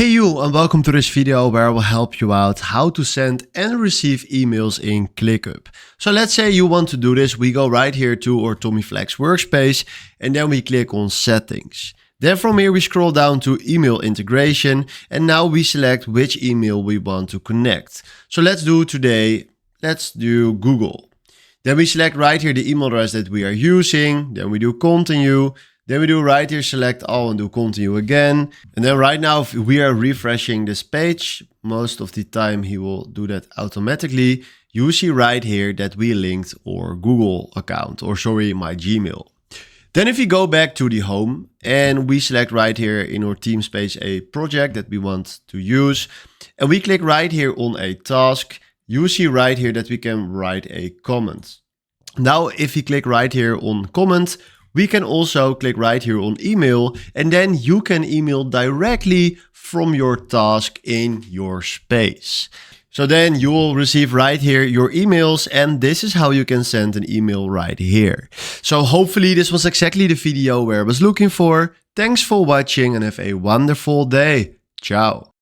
Hey you, and welcome to this video where I will help you out how to send and receive emails in ClickUp. So let's say you want to do this. We go right here to our Tommy Flex workspace and then we click on settings. Then from here we scroll down to email integration and now we select which email we want to connect. So let's do Google. Then we select right here the email address that we are using. Then we do continue. Then we do right here, select all and do continue again. And then right now, if we are refreshing this page, most of the time he will do that automatically. You see right here that we linked our Google account, or sorry, my Gmail. Then if you go back to the home and we select right here in our Teams page a project that we want to use, and we click right here on a task, you see right here that we can write a comment. Now, if you click right here on comment, we can also click right here on email and then you can email directly from your task in your space. So then you will receive right here your emails and this is how you can send an email right here. So hopefully this was exactly the video where I was looking for. Thanks for watching and have a wonderful day. Ciao.